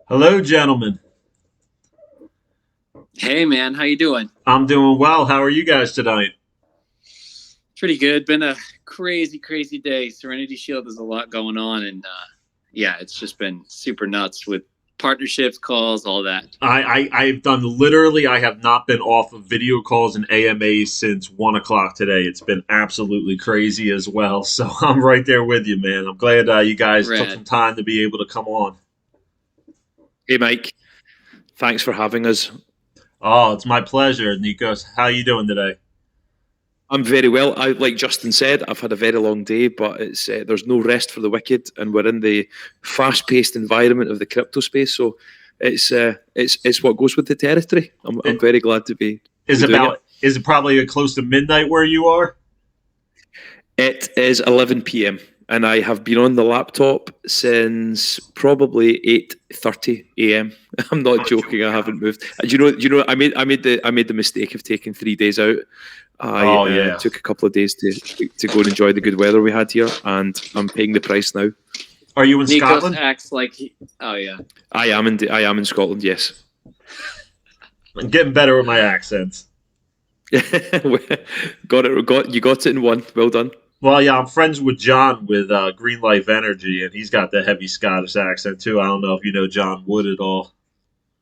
Hello, gentlemen. Hey man, how you doing? I'm doing well. How are you guys tonight? Pretty good. Been a crazy day. Serenity Shield has a lot going on, and yeah, it's just been super nuts with partnerships, calls, all that. I've done literally. I have not been off of video calls and AMAs since 1 o'clock today. It's been absolutely crazy as well. So I'm right there with you, man. I'm glad you guys took some Rad. time to be able to come on. Hey, Mike. Thanks for having us. Oh, it's my pleasure, Nikos. How you doing today? I'm very well. Like Justin said, I've had a very long day, but it's there's no rest for the wicked, and we're in the fast-paced environment of the crypto space. So it's what goes with the territory. I'm It very glad to is be doing it. about. Is it probably close to midnight where you are? It is 11 p.m. and I have been on the laptop since probably 8:30 a.m. I'm not joking. I haven't moved. I made the mistake of taking 3 days out. I Oh yeah. took a couple of days to go and enjoy the good weather we had here, and I'm paying the price now. Are you in Nikos Scotland? acts like oh yeah. I am in Scotland. Yes. I'm getting better with my accents. You got it in one. Well done. Well, yeah, I'm friends with John with Green Life Energy, and he's got the heavy Scottish accent too. I don't know if you know John Wood at all.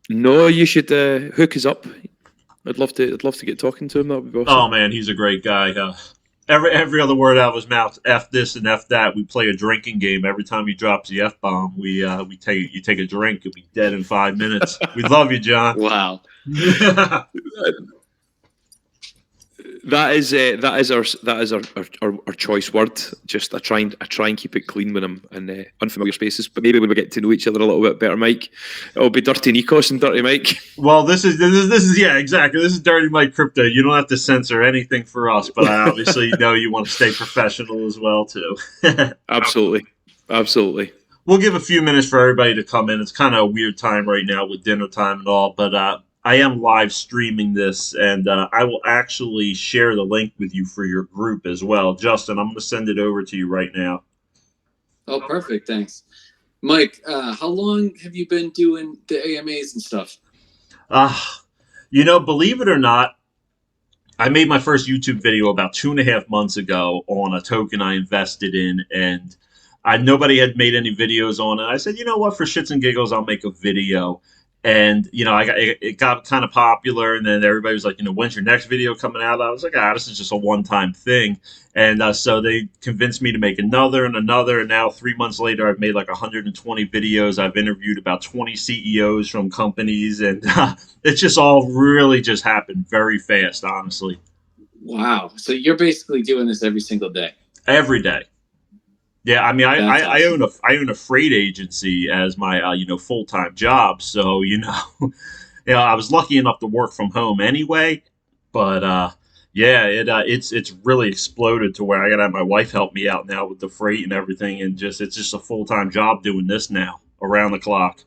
No, you should hook us up. I'd love to get talking to him. That would be Oh awesome. man, he's a great guy. Every other word out of his mouth, f this and f that. We play a drinking game. Every time he drops the f bomb, we take you take a drink. You'll be dead in 5 minutes. We love you, John. Wow. That is our choice word. Just I try and keep it clean when I'm in unfamiliar spaces. But maybe when we get to know each other a little bit better, Mike, it'll be Dirty Nikos and Dirty Mike. Well, this is yeah, exactly. This is Dirty Mike Crypto. You don't have to censor anything for us, but I obviously know you want to stay professional as well too. Absolutely, absolutely. We'll give a few minutes for everybody to come in. It's kind of a weird time right now with dinner time and all, but I am live streaming this, and I will actually share the link with you for your group as well. Justin, I'm going to send it over to you right now. Oh, perfect. Thanks, Mike. How long have you been doing the AMAs and stuff? Ah, believe it or not, I made my first YouTube video about 2.5 months ago on a token I invested in, and nobody had made any videos on it. I said, you know what, for shits and giggles, I'll make a video. And it got kind of popular, and then everybody was like, when's your next video coming out? I was like, this is just a one-time thing. And so they convinced me to make another and another, and now 3 months later, I've made like 120 videos. I've interviewed about 20 CEOs from companies, and it's just all really just happened very fast, honestly. Wow. So you're basically doing this every single day. Every day. Yeah, I mean, That's I awesome. own a freight agency as my full time job. So I was lucky enough to work from home anyway. But yeah, it's really exploded to where I got to have my wife help me out now with the freight and everything, and just it's just a full time job doing this now around the clock.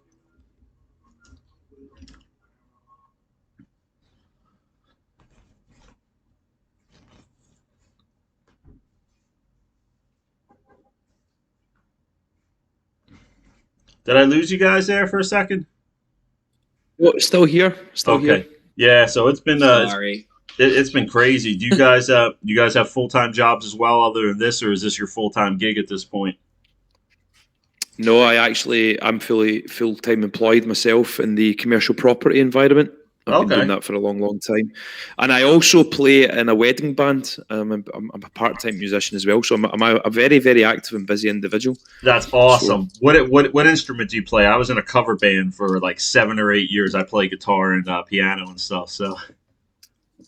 Did I lose you guys there for a second? Oh, still here, still here. Okay, yeah. So Sorry. it's been crazy. Do you guys have full time jobs as well, other than this, or is this your full time gig at this point? No, I'm fully full time employed myself in the commercial property environment. I've been doing Okay. that for a long, long time, and I also play in a wedding band. I'm a part time musician as well, so I'm a very, very active and busy individual. That's So awesome. What instrument do you play? I was in a cover band for like 7 or 8 years. I play guitar and piano and stuff. So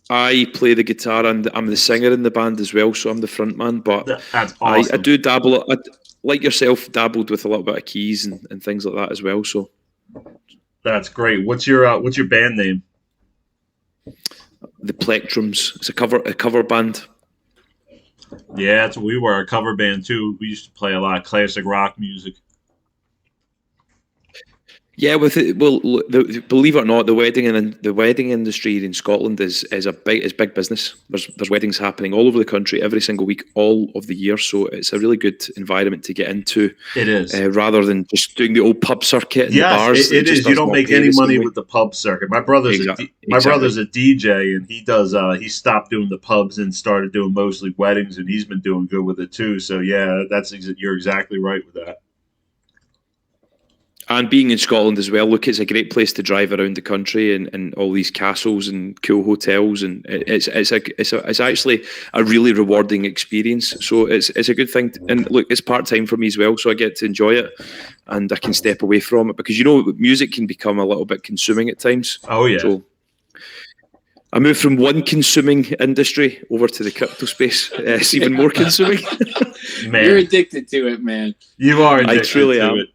I play the guitar and I'm the singer in the band as well. So I'm the front man, but that's I awesome. do dabble. Like yourself, dabbled with a little bit of keys and things like that as well. So That's great. What's your band name? the Plectrums, it's a cover band. Yeah, that's we were a cover band too. We used to play a lot of classic rock music. Yeah, with it, well, believe it or not, the wedding industry in Scotland is big business. There's weddings happening all over the country every single week, all of the year. So it's a really good environment to get into. It is. Rather than just doing the old pub circuit and the Yes, bars. it just is. You does don't not make pay any the same money way. with the pub circuit. My brother's Exactly. a DJ, and he does. He stopped doing the pubs and started doing mostly weddings, and he's been doing good with it too. So yeah, you're exactly right with that. And being in Scotland as well, look, it's a great place to drive around the country and all these castles and cool hotels, and it's actually a really rewarding experience. So it's a good thing. And look, it's part time for me as well, so I get to enjoy it, and I can step away from it because music can become a little bit consuming at times. Oh yeah. So I moved from one consuming industry over to the crypto space. It's even more consuming. Man, you're addicted to it, man. You are addicted I truly to am. it.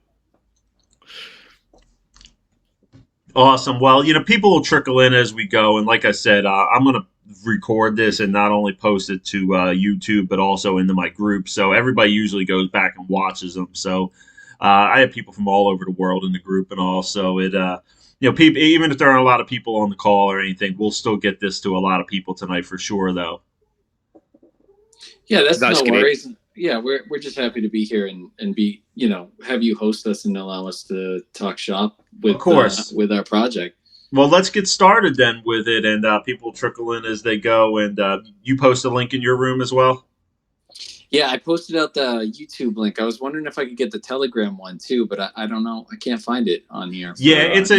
Awesome. Well, people will trickle in as we go, and like I said, I'm going to record this and not only post it to YouTube, but also into my group. So everybody usually goes back and watches them. So I have people from all over the world in the group, and also people, even if there aren't a lot of people on the call or anything, we'll still get this to a lot of people tonight for sure, though. Yeah, that's no great. worries. Yeah, we're just happy to be here and be, have you host us and allow us to talk shop with, of course, with our project. Well, let's get started then with it, and people trickle in as they go. And you post a link in your room as well? Yeah, I posted out the YouTube link. I was wondering if I could get the Telegram one too, but I don't know. I can't find it on here. Yeah, this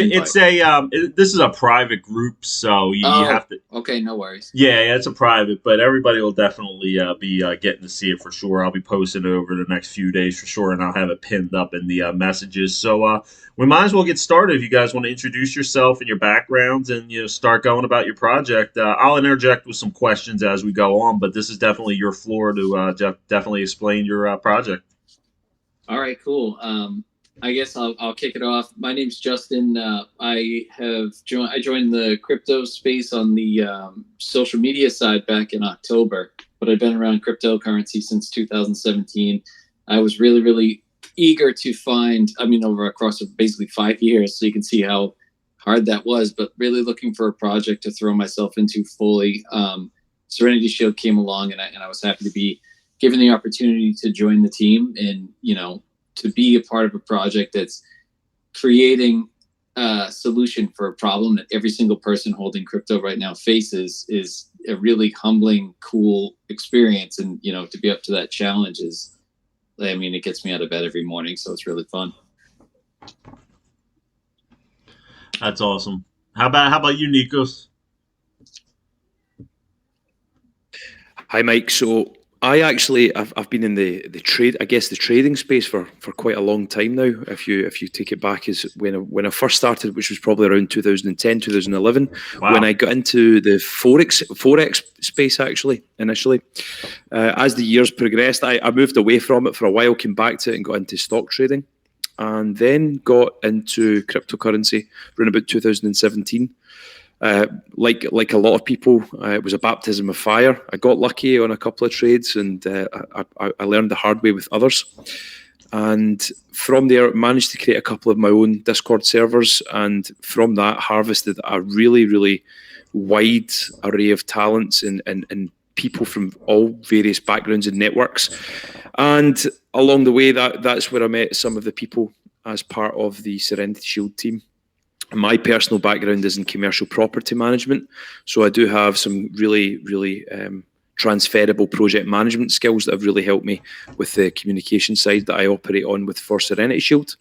is a private group, so you have to. Okay, no worries. Yeah, it's a private, but everybody will definitely be getting to see it for sure. I'll be posting it over the next few days for sure, and I'll have it pinned up in the messages. So we might as well get started. If you guys want to introduce yourself and your backgrounds and start going about your project, I'll interject with some questions as we go on, but this is definitely your floor to definitely explain your project. All right, cool. I guess I'll kick it off. My name's Justin. I joined the crypto space on the social media side back in October, but I've been around cryptocurrency since 2017. I was really, really eager to find, across basically 5 years, so you can see how hard that was, but really looking for a project to throw myself into fully. Serenity Shield came along, and I was happy to be given the opportunity to join the team and, to be a part of a project that's creating a solution for a problem that every single person holding crypto right now faces is a really humbling, cool experience. And, to be up to that challenge it gets me out of bed every morning. So it's really fun. That's awesome. How about you, Nikos? Hi, Mike. So I've been in the trading space for quite a long time now. If you take it back as when I first started, which was probably around 2010, 2011, wow. When I got into the forex space actually initially. As the years progressed, I moved away from it for a while, came back to it and got into stock trading, and then got into cryptocurrency around about 2017. Like a lot of people, it was a baptism of fire. I got lucky on a couple of trades, and I learned the hard way with others. And from there, managed to create a couple of my own Discord servers, and from that, harvested a really, really wide array of talents and people from all various backgrounds and networks. And along the way, that's where I met some of the people as part of the Serenity Shield team. My personal background is in commercial property management, so I do have some really, really transferable project management skills that have really helped me with the communication side that I operate on with for Serenity Shield.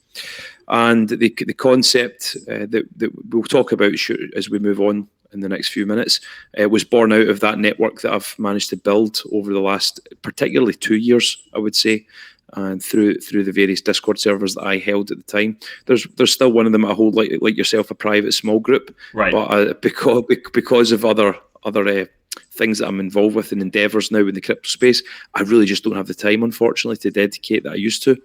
And the concept that we'll talk about as we move on in the next few minutes was born out of that network that I've managed to build over the last, particularly 2 years, I would say. And through the various Discord servers that I held at the time, there's still one of them I hold like yourself, a private small group, right? But because of other things that I'm involved with and endeavors now in the crypto space, I really just don't have the time, unfortunately, to dedicate that I used to.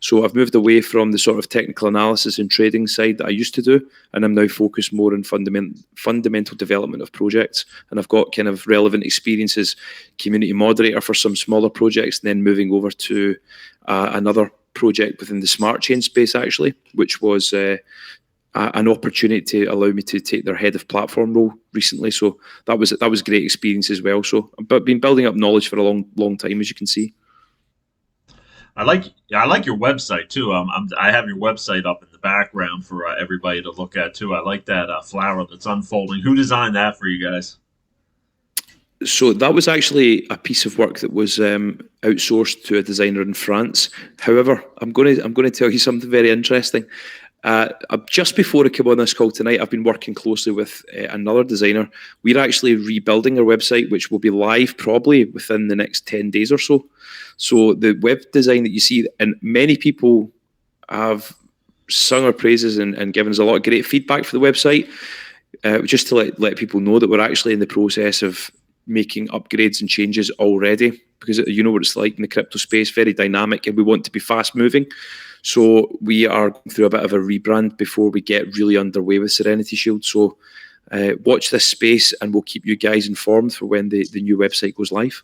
So I've moved away from the sort of technical analysis and trading side that I used to do, and I'm now focused more on fundamental development of projects. And I've got kind of relevant experiences, community moderator for some smaller projects, and then moving over to another project within the smart chain space, actually, which was an opportunity to allow me to take their head of platform role recently. So that was a great experience as well. So I've been building up knowledge for a long time, as you can see. I like your website too. I have your website up in the background for everybody to look at too. I like that flower that's unfolding. Who designed that for you guys? So that was actually a piece of work that was outsourced to a designer in France. However, I'm going to tell you something very interesting. Just before I came on this call tonight, I've been working closely with another designer. We're actually rebuilding our website, which will be live probably within the next 10 days or so. So the web design that you see, and many people have sung our praises and given us a lot of great feedback for the website, just to let people know that we're actually in the process of making upgrades and changes already, because you know what it's like in the crypto space, very dynamic, and we want to be fast moving. So we are going through a bit of a rebrand before we get really underway with Serenity Shield. So watch this space and we'll keep you guys informed for when the new website goes live.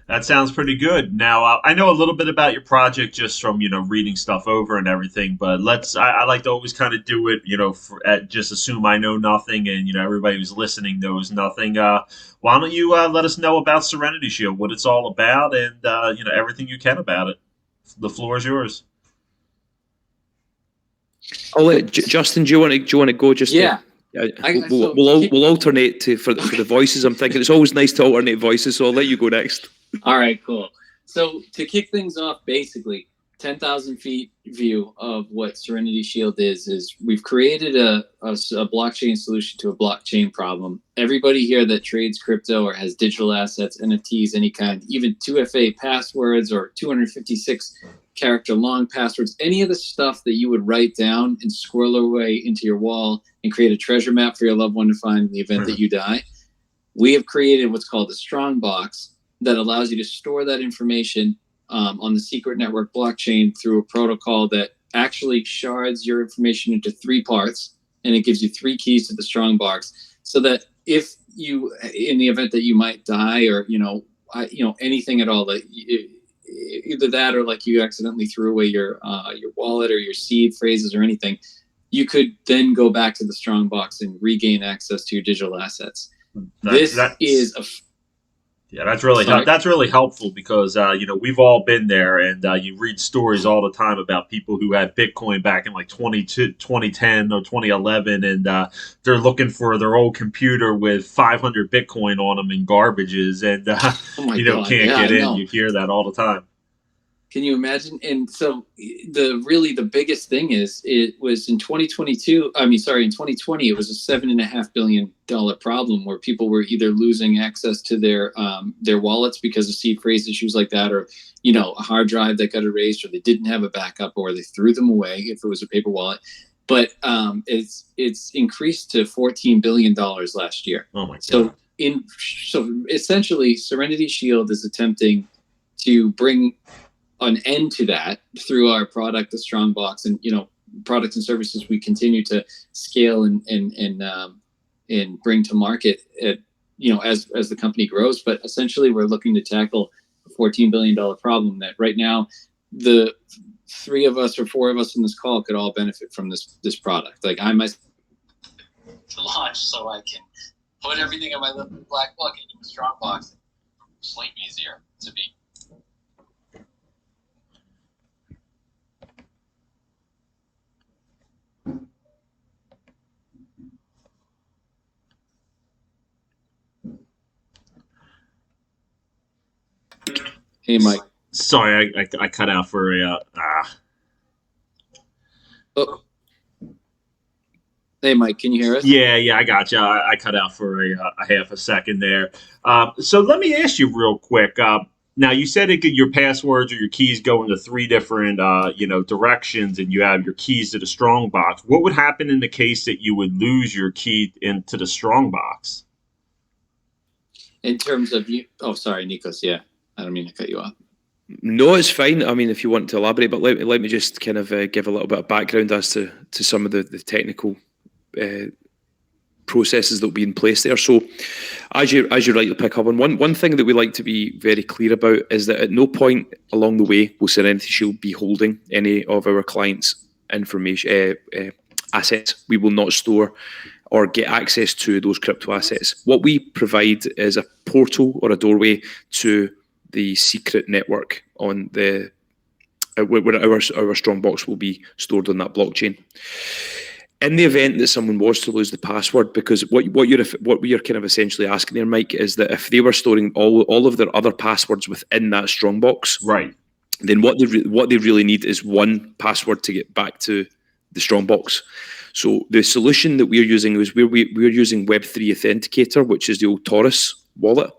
That sounds pretty good. Now, I know a little bit about your project just from, reading stuff over and everything, but I like to always kind of do it, just assume I know nothing and, everybody who's listening knows nothing. Why don't you let us know about Serenity Shield, what it's all about, and, everything you can about it. The floor is yours. I'll let Justin. Do you want to go? Just yeah. We'll alternate for the voices. I'm thinking it's always nice to alternate voices, so I'll let you go next. All right, cool. So to kick things off, basically, 10,000 feet view of what Serenity Shield is we've created a blockchain solution to a blockchain problem. Everybody here that trades crypto or has digital assets, NFTs, any kind, even 2FA passwords or 256 character long passwords, any of the stuff that you would write down and squirrel away into your wall and create a treasure map for your loved one to find in the event that you die. We have created what's called a strong box that allows you to store that information on the secret network blockchain through a protocol that actually shards your information into 3 parts, and it gives you 3 keys to the strong box, so that if you, in the event that you might die or anything at all, that either that or like you accidentally threw away your wallet or your seed phrases or anything, you could then go back to the strong box and regain access to your digital assets. Yeah, that's really helpful because we've all been there, and you read stories all the time about people who had Bitcoin back in like 2010 or 2011, and they're looking for their old computer with 500 Bitcoin on them in garbages, and can't get in. You hear that all the time. Can you imagine? And so the biggest thing is it was in 2022. In 2020, it was a $7.5 billion problem where people were either losing access to their wallets because of seed phrase issues like that, or a hard drive that got erased, or they didn't have a backup, or they threw them away if it was a paper wallet. But it's increased to $14 billion last year. Oh my God! So essentially, Serenity Shield is attempting to bring an end to that through our product, the Strongbox, and products and services we continue to scale and bring to market as the company grows. But essentially, we're looking to tackle a $14 billion problem that right now the 3 of us or 4 of us in this call could all benefit from this product. Like I myself to launch, so I can put everything in my little black book into a Strongbox, sleep easier to be. Hey, Mike. Sorry, I cut out for a. Oh. Hey, Mike, can you hear us? Yeah, I got you. I cut out for a half a second there. So let me ask you real quick. Now you said your passwords or your keys go into 3 different directions, and you have your keys to the Strongbox. What would happen in the case that you would lose your key into the Strongbox? In terms of you, sorry, Nikos. Yeah, I don't mean to cut you off. No, it's fine. I mean, if you want to elaborate, but let me just kind of give a little bit of background as to some of the technical processes that will be in place there. So as you rightly pick up on, one thing that we like to be very clear about is that at no point along the way will Serenity Shield be holding any of our clients' information, assets. We will not store or get access to those crypto assets. What we provide is a portal or a doorway to the secret network on the where our strongbox will be stored on that blockchain. In the event that someone was to lose the password, because what you're kind of essentially asking there, Mike, is that if they were storing all of their other passwords within that strongbox, right, then what they really need is one password to get back to the strongbox. So the solution that we're using is we're using Web3 Authenticator, which is the old Taurus wallet,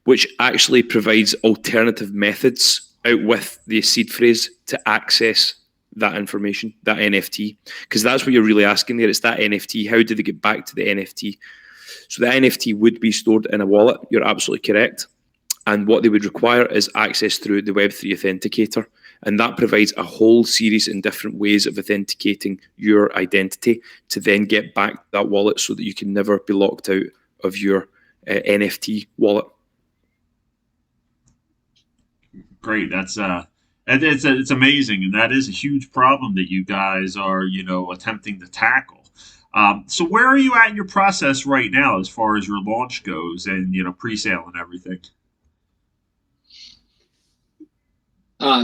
which actually provides alternative methods out with the seed phrase to access that information, that NFT, because that's what you're really asking there. It's that NFT. How do they get back to the NFT? So the NFT would be stored in a wallet. You're absolutely correct. And what they would require is access through the Web3 Authenticator. And that provides a whole series in different ways of authenticating your identity to then get back that wallet so that you can never be locked out of your NFT wallet. Great. That's it's amazing, and that is a huge problem that you guys are attempting to tackle. So where are you at in your process right now as far as your launch goes and pre-sale and everything?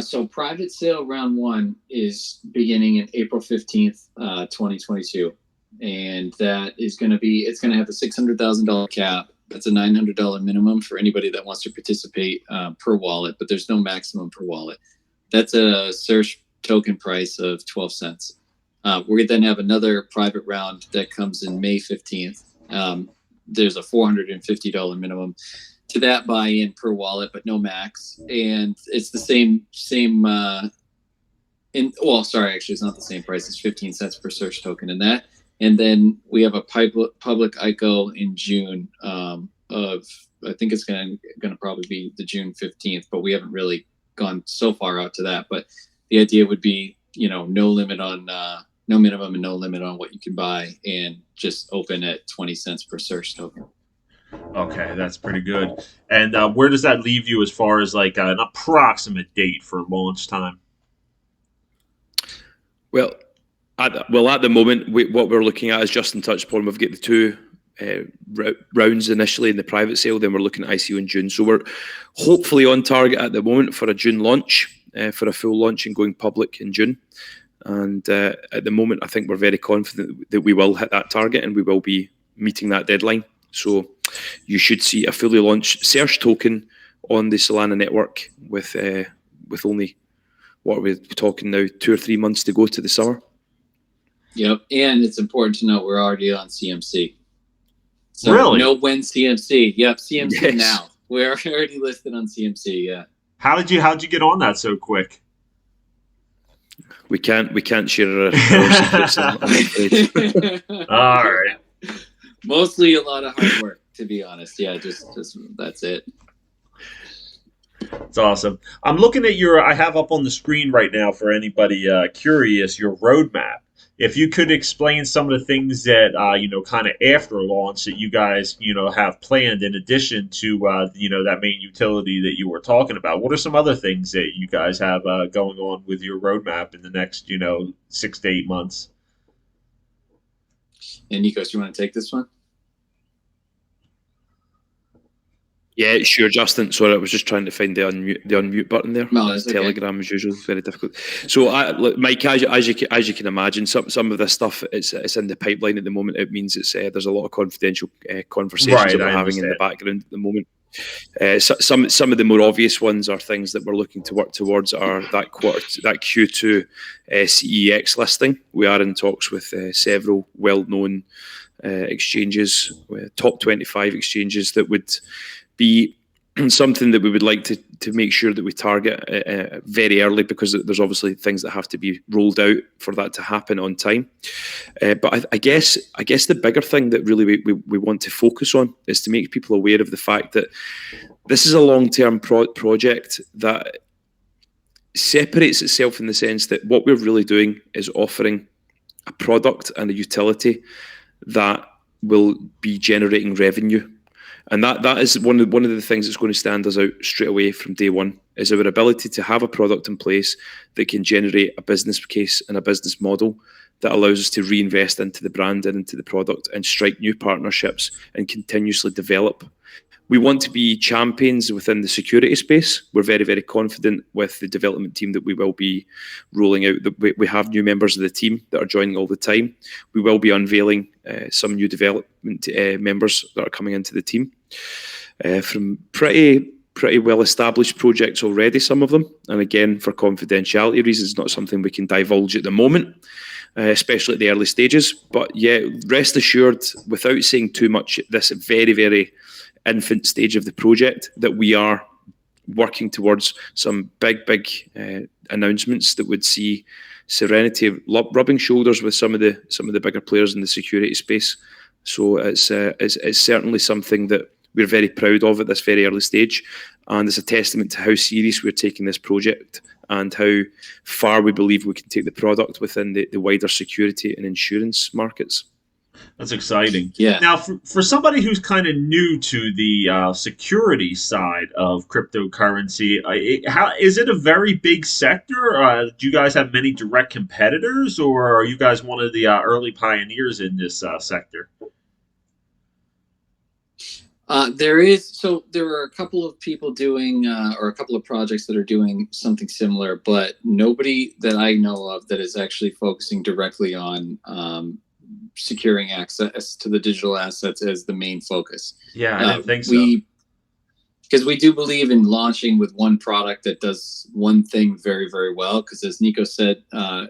So private sale round 1 is beginning in April 15th, 2022, and that is going to be it's going to have a $600,000 cap. That's a $900 minimum for anybody that wants to participate per wallet, but there's no maximum per wallet. That's a search token price of 12 cents. We're going to then have another private round that comes in May 15th. There's a $450 minimum to that buy-in per wallet, but no max. And it's the same. Actually, it's not the same price. It's 15 cents per search token in that. And then we have a public ICO in June I think it's going to probably be the June 15th, but we haven't really gone so far out to that. But the idea would be, no limit on, no minimum and no limit on what you can buy, and just open at 20 cents per search token. Okay, that's pretty good. And where does that leave you as far as like an approximate date for launch time? Well, at the moment, what we're looking at, is Justin touched upon, we've got the two rounds initially in the private sale, then we're looking at ICO in June. So we're hopefully on target at the moment for a June launch, for a full launch and going public in June. And at the moment, I think we're very confident that we will hit that target and we will be meeting that deadline. So you should see a fully launched search token on the Solana network with only, what are we talking now, 2 or 3 months to go to the summer. Yep, and it's important to note we're already on CMC. So really? No when CMC. Yep, CMC yes. Now. We're already listed on CMC. Yeah. How'd you get on that so quick? We can't share our secrets. All right. Mostly a lot of hard work, to be honest. Yeah, just that's it. It's awesome. I'm looking at I have up on the screen right now for anybody curious, your roadmap. If you could explain some of the things that, kind of after launch that you guys, have planned in addition to, that main utility that you were talking about. What are some other things that you guys have going on with your roadmap in the next, 6 to 8 months? And Nikos, you want to take this one? Yeah, sure, Justin. Sorry, I was just trying to find the unmute button there. No, that's okay. Telegram, as usual, is very difficult. So, Mike, as you can imagine, some of this stuff it's in the pipeline at the moment. It means there's a lot of confidential conversations that we're having in the background at the moment. Some of the more obvious ones are things that we're looking to work towards are that Q2 CEX listing. We are in talks with several well-known exchanges, top 25 exchanges that would be something that we would like to make sure that we target very early, because there's obviously things that have to be rolled out for that to happen on time. But I guess the bigger thing that really we want to focus on is to make people aware of the fact that this is a long-term project that separates itself in the sense that what we're really doing is offering a product and a utility that will be generating revenue. And that is one of the things that's going to stand us out straight away from day one, is our ability to have a product in place that can generate a business case and a business model that allows us to reinvest into the brand and into the product and strike new partnerships and continuously develop. We want to be champions within the security space. We're very, very confident with the development team that we will be rolling out. We have new members of the team that are joining all the time. We will be unveiling some new development members that are coming into the team from pretty well-established projects already, some of them. And again, for confidentiality reasons, not something we can divulge at the moment, especially at the early stages. But yeah, rest assured, without saying too much at this very, very infant stage of the project, that we are working towards some big announcements that would see Serenity rubbing shoulders with some of the bigger players in the security space. So it's certainly something that we're very proud of at this very early stage, and it's a testament to how serious we're taking this project and how far we believe we can take the product within the wider security and insurance markets. That's exciting. Yeah. Now, for somebody who's kind of new to the security side of cryptocurrency, is it a very big sector? Do you guys have many direct competitors, or are you guys one of the early pioneers in this sector? There are a couple of people doing, or a couple of projects that are doing something similar, but nobody that I know of that is actually focusing directly on securing access to the digital assets as the main focus. Yeah, I didn't think so. Because we do believe in launching with one product that does one thing very, very well. Because as Nico said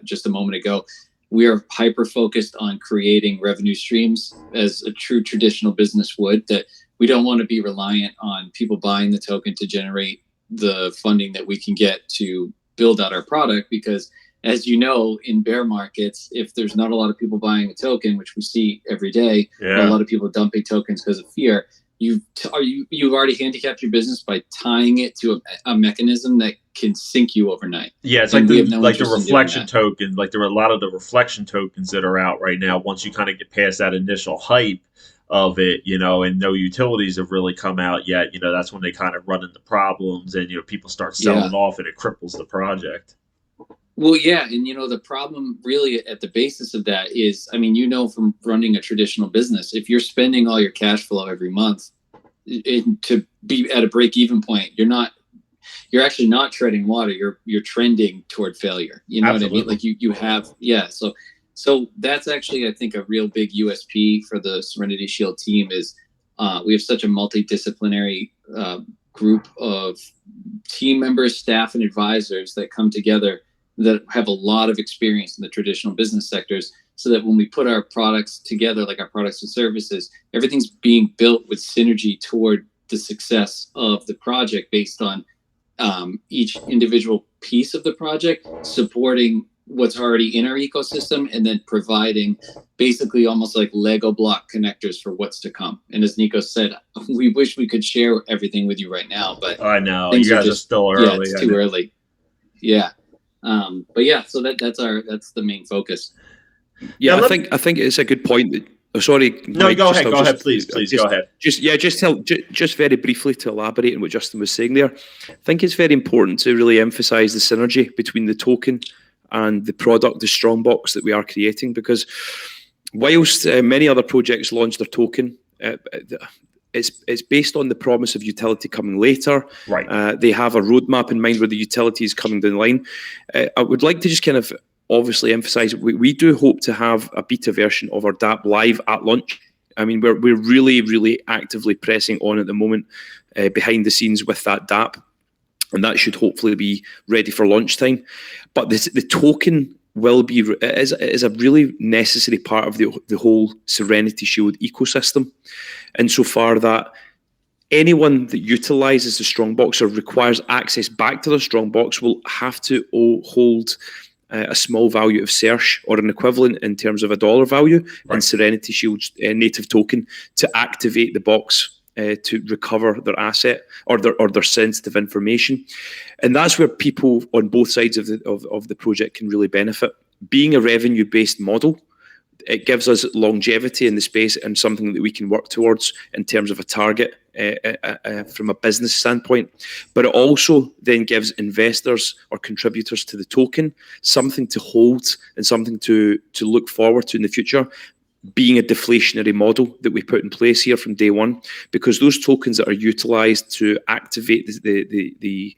just a moment ago, we are hyper-focused on creating revenue streams as a true traditional business would, that we don't want to be reliant on people buying the token to generate the funding that we can get to build out our product. Because as you know, in bear markets, if there's not a lot of people buying a token, which we see every day, or a lot of people dumping tokens because of fear, you've already handicapped your business by tying it to a mechanism that can sink you overnight. Yeah, it's like the reflection token. Like there are a lot of the reflection tokens that are out right now. Once you kind of get past that initial hype of it, and no utilities have really come out yet, that's when they kind of run into problems, and people start selling off, and it cripples the project. Well, yeah, and the problem really at the basis of that is, from running a traditional business, if you're spending all your cash flow every month to be at a break-even point, you're actually not treading water. You're trending toward failure. You know Absolutely. What I mean? Like you have, yeah. So that's actually, I think, a real big USP for the Serenity Shield team is we have such a multidisciplinary group of team members, staff, and advisors that come together that have a lot of experience in the traditional business sectors, so that when we put our products together, like our products and services, everything's being built with synergy toward the success of the project based on each individual piece of the project, supporting what's already in our ecosystem, and then providing basically almost like Lego block connectors for what's to come. And as Nico said, we wish we could share everything with you right now, but I know you guys are still early. Yeah, it's too early. Yeah. But yeah, so that's the main focus. Yeah, I think it's a good point. Sorry. No, Mike, go ahead, please go ahead. Just very briefly to elaborate on what Justin was saying there. I think it's very important to really emphasize the synergy between the token and the product, the Strongbox that we are creating, because whilst many other projects launch their token, it's based on the promise of utility coming later. Right. They have a roadmap in mind where the utility is coming down the line. I would like to just kind of obviously emphasize we do hope to have a beta version of our DApp live at launch. We're really, really actively pressing on at the moment behind the scenes with that DApp, and that should hopefully be ready for launch time. But the token will be is a really necessary part of the whole Serenity Shield ecosystem, insofar that anyone that utilizes the Strongbox or requires access back to the Strongbox will have to hold a small value of search or an equivalent in terms of a dollar value in Serenity Shield's native token to activate the box to recover their asset or their sensitive information. And that's where people on both sides of the project can really benefit. Being a revenue-based model, it gives us longevity in the space and something that we can work towards in terms of a target from a business standpoint. But it also then gives investors or contributors to the token something to hold and something to look forward to in the future, being a deflationary model that we put in place here from day one, because those tokens that are utilized to activate the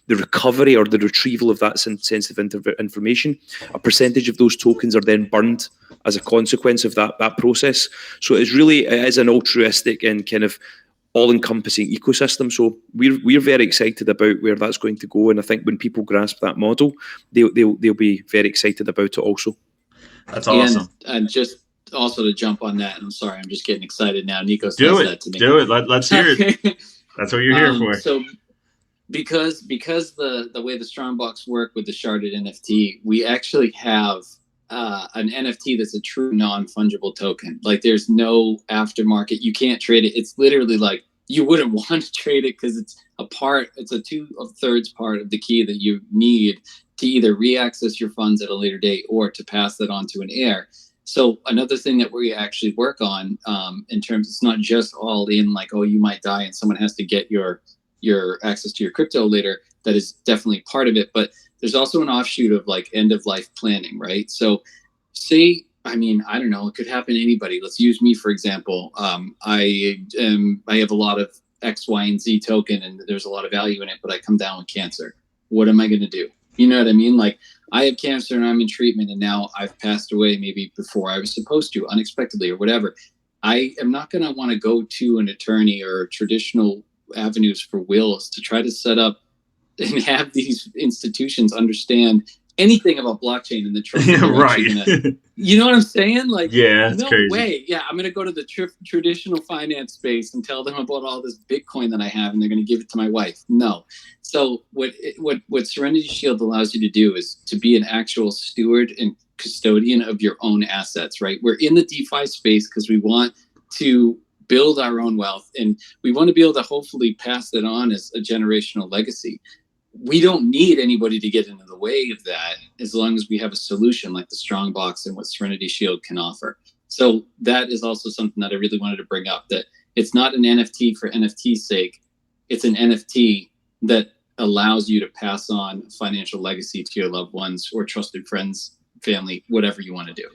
recovery or the retrieval of that sensitive information, a percentage of those tokens are then burned as a consequence of that process. So it is an altruistic and kind of all-encompassing ecosystem. So we're very excited about where that's going to go, and I think when people grasp that model, they'll be very excited about it also. That's awesome. And just also to jump on that, and I'm sorry, I'm just getting excited now. Nico says that to me. Do it. Let's hear it. That's what you're here for. So because the way the Strongbox work with the sharded NFT, we actually have an NFT that's a true non-fungible token. Like there's no aftermarket. You can't trade it. It's literally like you wouldn't want to trade it because it's a 2/3 part of the key that you need to either re-access your funds at a later date or to pass that on to an heir. So another thing that we actually work on in terms, it's not just all in like, oh, you might die and someone has to get your access to your crypto later. That is definitely part of it. But there's also an offshoot of like end of life planning, right? So say, I don't know, it could happen to anybody. Let's use me, for example. I have a lot of X, Y, and Z token and there's a lot of value in it, but I come down with cancer. What am I going to do? You know what I mean? Like I have cancer and I'm in treatment and now I've passed away maybe before I was supposed to, unexpectedly or whatever. I am not going to want to go to an attorney or traditional avenues for wills to try to set up and have these institutions understand anything about blockchain and the trust. Right. You know what I'm saying? Like, yeah, that's no crazy. way. Yeah, I'm going to go to the traditional finance space and tell them about all this Bitcoin that I have, and they're going to give it to my wife. No. So what Serenity Shield allows you to do is to be an actual steward and custodian of your own assets, right? We're in the DeFi space because we want to build our own wealth, and we want to be able to hopefully pass that on as a generational legacy. We don't need anybody to get into the way of that as long as we have a solution like the Strongbox and what Serenity Shield can offer. So that is also something that I really wanted to bring up, that it's not an NFT for NFT's sake. It's an NFT that allows you to pass on financial legacy to your loved ones or trusted friends, family, whatever you want to do.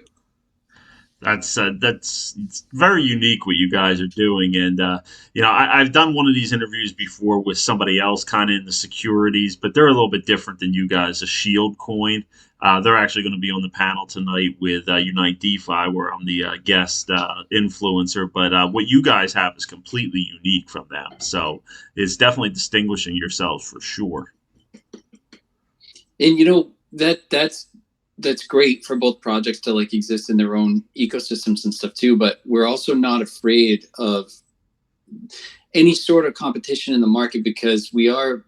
That's it's very unique what you guys are doing, and I've done one of these interviews before with somebody else, kind of in the securities, but they're a little bit different than you guys. A Shield Coin, they're actually going to be on the panel tonight with Unite DeFi, where I'm the guest influencer. But what you guys have is completely unique from them, so it's definitely distinguishing yourselves for sure. And that's great for both projects to like exist in their own ecosystems and stuff too, but we're also not afraid of any sort of competition in the market because we are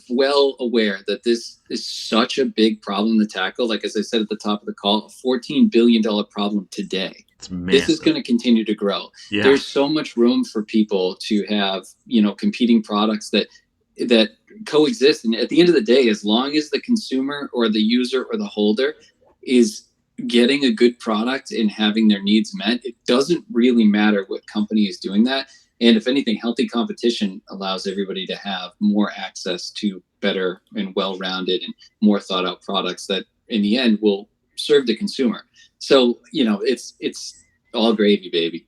well aware that this is such a big problem to tackle. Like, as I said at the top of the call, a $14 billion problem today. This is going to continue to grow. Yeah. There's so much room for people to have, competing products that coexist. And at the end of the day, as long as the consumer or the user or the holder is getting a good product and having their needs met, it doesn't really matter what company is doing that. And if anything, healthy competition allows everybody to have more access to better and well-rounded and more thought out products that in the end will serve the consumer. So, it's all gravy, baby.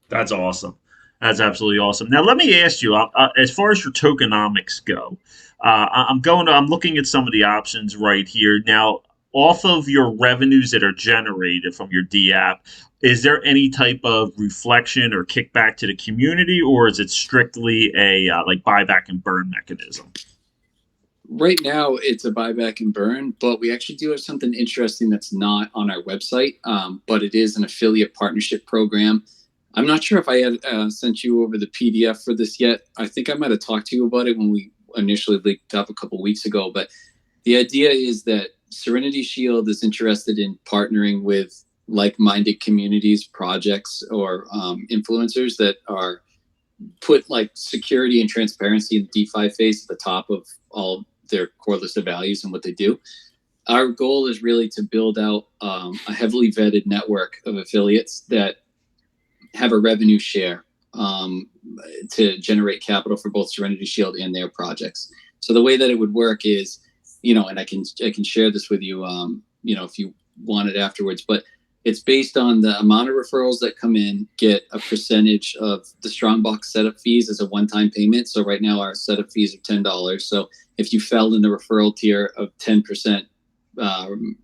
That's awesome. That's absolutely awesome. Now, let me ask you, as far as your tokenomics go, I'm looking at some of the options right here. Now, off of your revenues that are generated from your DApp, is there any type of reflection or kickback to the community, or is it strictly a like buyback and burn mechanism? Right now, it's a buyback and burn, but we actually do have something interesting that's not on our website, but it is an affiliate partnership program. I'm not sure if I had sent you over the PDF for this yet. I think I might have talked to you about it when we initially linked up a couple weeks ago, but the idea is that Serenity Shield is interested in partnering with like-minded communities, projects, or influencers that are put like security and transparency in the DeFi phase at the top of all their core list of values and what they do. our goal is really to build out a heavily vetted network of affiliates that have a revenue share to generate capital for both Serenity Shield and their projects. So the way that it would work is, and I can share this with you, if you want it afterwards, but it's based on the amount of referrals that come in, get a percentage of the Strongbox setup fees as a one-time payment. So right now our setup fees are $10. So if you fell in the referral tier of 10%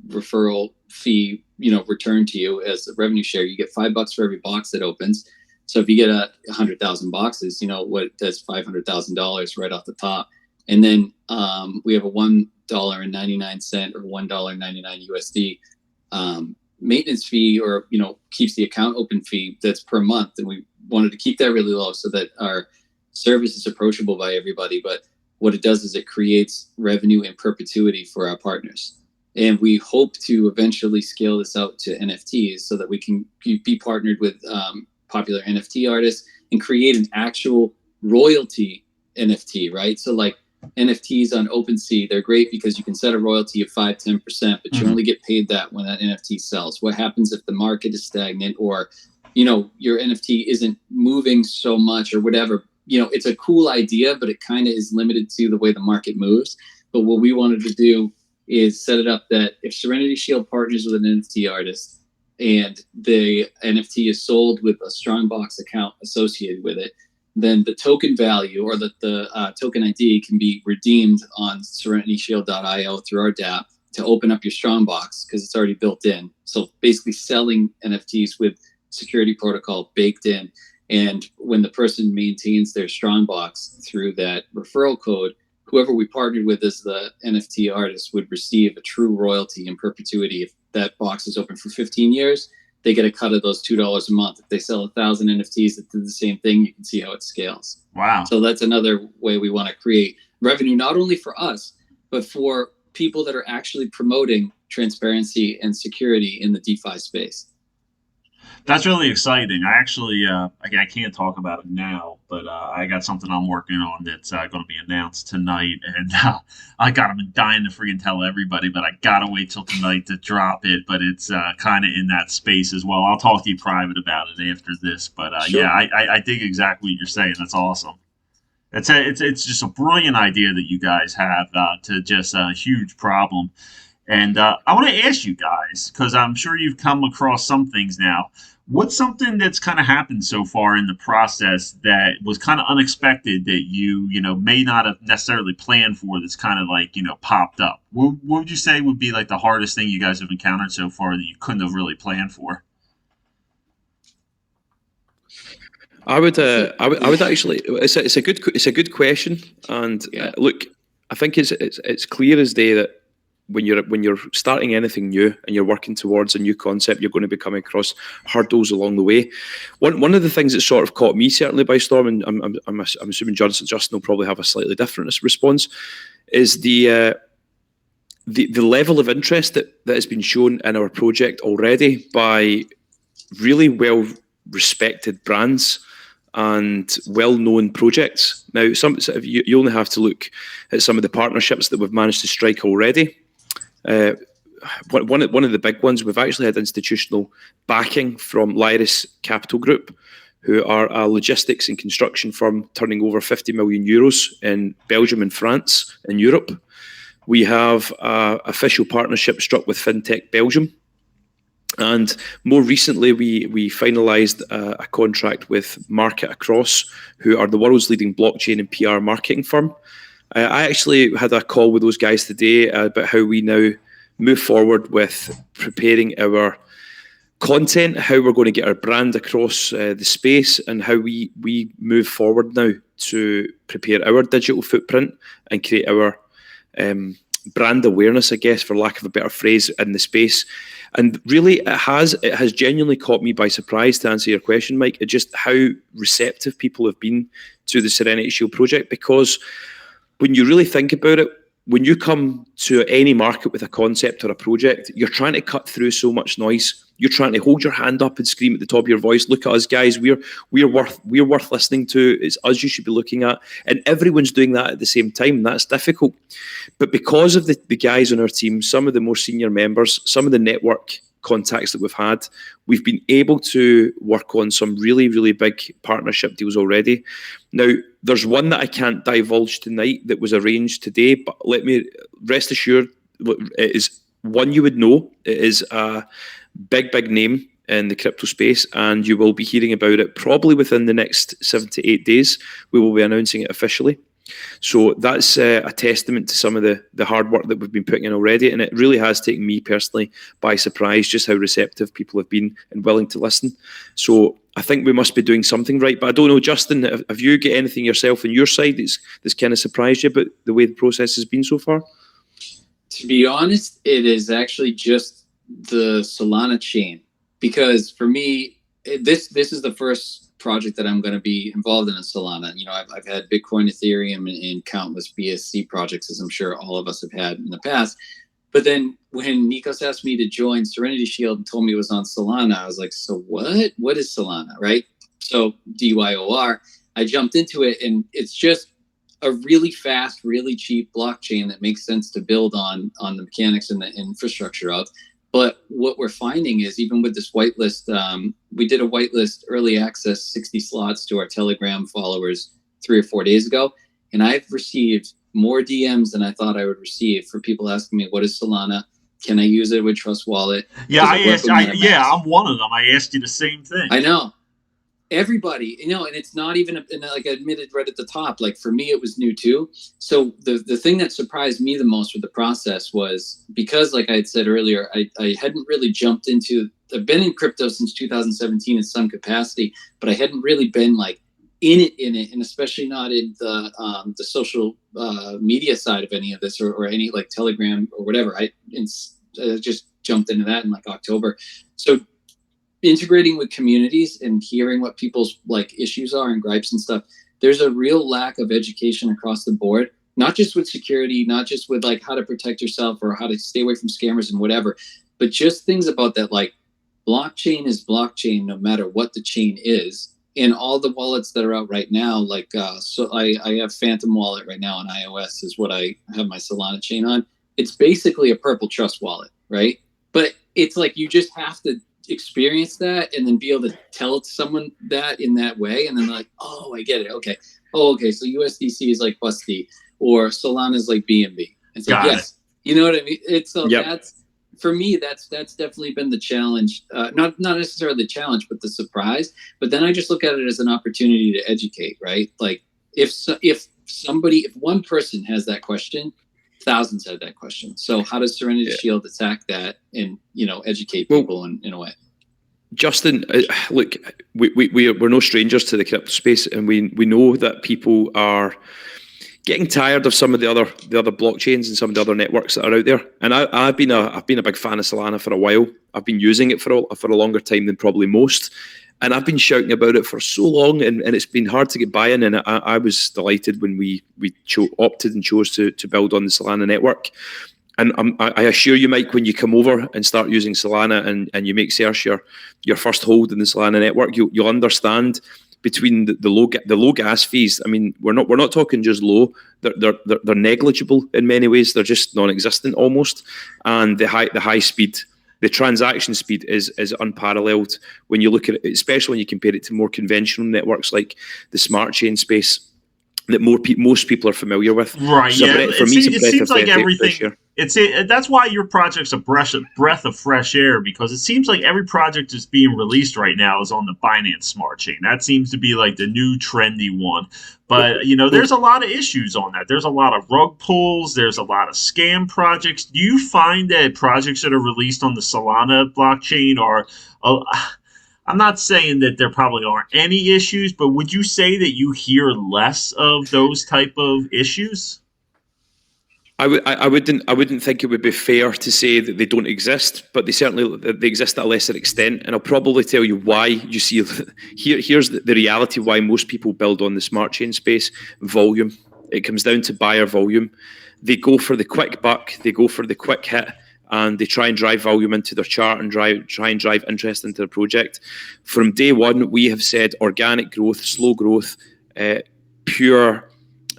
referral fee, returned to you as a revenue share, you get $5 for every box that opens. So if you get 100,000 boxes, that's $500,000 right off the top. And then we have a $1.99 or $1.99 USD maintenance fee, or keeps the account open fee that's per month, and we wanted to keep that really low so that our service is approachable by everybody. But what it does is it creates revenue in perpetuity for our partners, and we hope to eventually scale this out to NFTs so that we can be partnered with popular NFT artists and create an actual royalty NFT, right? So like NFTs on OpenSea, they're great because you can set a royalty of 5-10%, but you only get paid that when that NFT sells. What happens if the market is stagnant, or your NFT isn't moving so much, or whatever? It's a cool idea, but it kind of is limited to the way the market moves. But what we wanted to do is set it up that if Serenity Shield partners with an NFT artist and the NFT is sold with a Strongbox account associated with it, then the token value, or the token ID, can be redeemed on serenityshield.io through our DApp to open up your Strongbox, because it's already built in. So basically selling NFTs with security protocol baked in. And when the person maintains their Strongbox through that referral code, whoever we partnered with as the NFT artist would receive a true royalty in perpetuity. If that box is open for 15 years, they get a cut of those $2 a month. If they sell 1,000 NFTs that do the same thing, you can see how it scales. Wow. So that's another way we want to create revenue, not only for us, but for people that are actually promoting transparency and security in the DeFi space. That's really exciting. I actually, I can't talk about it now, but I got something I'm working on that's going to be announced tonight, and I've been dying to freaking tell everybody, but I gotta wait till tonight to drop it. But it's kind of in that space as well. I'll talk to you private about it after this. But Sure. yeah, I dig exactly what you're saying. That's awesome. It's just a brilliant idea that you guys have to just a huge problem. And I want to ask you guys, because I'm sure you've come across some things now. What's something that's kind of happened so far in the process that was kind of unexpected that you may not have necessarily planned for, that's kind of like, popped up? What would you say would be like the hardest thing you guys have encountered so far that you couldn't have really planned for? I would actually. It's a good question, and look, I think it's clear as day that when you're starting anything new and you're working towards a new concept, you're going to be coming across hurdles along the way. One of the things that sort of caught me certainly by storm, and I'm assuming Justin will probably have a slightly different response, is the level of interest that has been shown in our project already by really well respected brands and well-known projects. Now, you only have to look at some of the partnerships that we've managed to strike already. One of the big ones, we've actually had institutional backing from Lyris Capital Group, who are a logistics and construction firm turning over 50 million euros in Belgium and France in Europe. We have an official partnership struck with FinTech Belgium. And more recently, we finalised a contract with Market Across, who are the world's leading blockchain and PR marketing firm. I actually had a call with those guys today about how we now move forward with preparing our content, how we're going to get our brand across the space, and how we move forward now to prepare our digital footprint and create our brand awareness, I guess, for lack of a better phrase, in the space. And really, it has genuinely caught me by surprise, to answer your question, Mike, just how receptive people have been to the Serenity Shield project. Because when you really think about it, when you come to any market with a concept or a project, you're trying to cut through so much noise. You're trying to hold your hand up and scream at the top of your voice. Look at us, guys. We're worth listening to. It's us you should be looking at. And everyone's doing that at the same time. And that's difficult. But because of the guys on our team, some of the more senior members, some of the network contacts that we've had, we've been able to work on some really, really big partnership deals already. Now, there's one that I can't divulge tonight that was arranged today, but let me rest assured, it is one you would know. It is a big name in the crypto space, and you will be hearing about it probably within the next 7 to 8 days. We will be announcing it officially. So that's a testament to some of the hard work that we've been putting in already, and it really has taken me personally by surprise just how receptive people have been and willing to listen. So I think we must be doing something right, but I don't know, Justin, have you got anything yourself on your side that's kind of surprised you about the way the process has been so far? To be honest, it is actually just the Solana chain, because for me, this is the first project that I'm going to be involved in Solana. You know, I've had Bitcoin, Ethereum, and countless BSC projects, as I'm sure all of us have had in the past. But then when Nikos asked me to join Serenity Shield and told me it was on Solana, I was like, so what? What is Solana, right? So DYOR, I jumped into it, and it's just a really fast, really cheap blockchain that makes sense to build on the mechanics and the infrastructure of. But what we're finding is, even with this whitelist, we did a whitelist early access 60 slots to our Telegram followers 3 or 4 days ago. And I've received more DMs than I thought I would receive for people asking me, what is Solana? Can I use it with Trust Wallet? Yeah, I'm one of them. I asked you the same thing. I know. Everybody, you know, and it's not even like I admitted right at the top. Like for me, it was new too. So the thing that surprised me the most with the process was, because, like I had said earlier, I hadn't really jumped into. I've been in crypto since 2017 in some capacity, but I hadn't really been like in it, and especially not in the social media side of any of this, or any like Telegram or whatever. I just jumped into that in like October. So integrating with communities and hearing what people's like issues are and gripes and stuff, there's a real lack of education across the board, not just with security, not just with like how to protect yourself or how to stay away from scammers and whatever, but just things about that, like blockchain is blockchain no matter what the chain is. And all the wallets that are out right now, like so I have Phantom Wallet right now on iOS is what I have my Solana chain on. It's basically a purple trust wallet, right? But it's like you just have to experience that and then be able to tell it to someone that in that way, and then like, oh, I get it. Okay. Oh, okay. So USDC is like BUSD, or Solana is like BNB. It's like, yes, you know what I mean? It's so that's, for me, that's definitely been the challenge. Not necessarily the challenge, but the surprise. But then I just look at it as an opportunity to educate, right? Like if one person has that question, thousands had that question. So how does Serenity Shield attack that and, you know, educate people in a way? Justin, look, we're no strangers to the crypto space, and we know that people are getting tired of some of the other blockchains and some of the other networks that are out there. And I've been a big fan of Solana for a while. I've been using it for a longer time than probably most. And I've been shouting about it for so long, and it's been hard to get buy-in. And I was delighted when we opted and chose to build on the Solana network. And I assure you, Mike, when you come over and start using Solana and you make Serge your first hold in the Solana network, you'll understand between the low gas fees. I mean, we're not talking just low; they're negligible in many ways. They're just non-existent almost, and the high speed. The transaction speed is unparalleled when you look at it, especially when you compare it to more conventional networks like the smart chain space that most people are familiar with. Right. So yeah. For me, it seems like everything. That's why your project's a breath of fresh air, because it seems like every project is being released right now is on the Binance Smart Chain. That seems to be like the new trendy one. But, you know, there's a lot of issues on that. There's a lot of rug pulls. There's a lot of scam projects. Do you find that projects that are released on the Solana blockchain are... I'm not saying that there probably aren't any issues, but would you say that you hear less of those type of issues? I wouldn't think it would be fair to say that they don't exist, but they exist at a lesser extent. And I'll probably tell you why. You see, here's the reality why most people build on the smart chain space: volume. It comes down to buyer volume. they go for the quick buck, they go for the quick hit, and they try and drive volume into their chart and try and drive interest into the project. From day one, we have said organic growth, slow growth, pure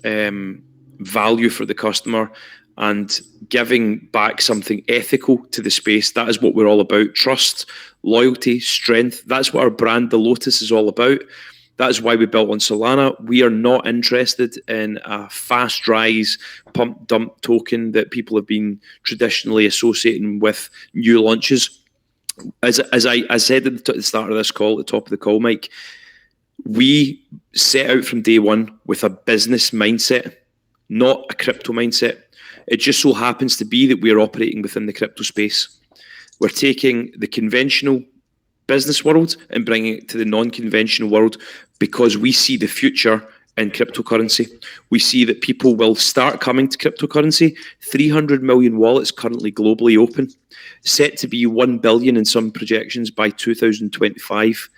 value for the customer, and giving back something ethical to the space. That is what we're all about. Trust, loyalty, strength. That's what our brand, The Lotus, is all about. That is why we built on Solana. We are not interested in a fast rise, pump dump token that people have been traditionally associating with new launches. As I said at the start of this call, at the top of the call, Mike, we set out from day one with a business mindset, not a crypto mindset. It just so happens to be that we are operating within the crypto space. We're taking the conventional business world and bringing it to the non-conventional world because we see the future in cryptocurrency. We see that people will start coming to cryptocurrency. 300 million wallets currently globally open, set to be 1 billion in some projections by 2025.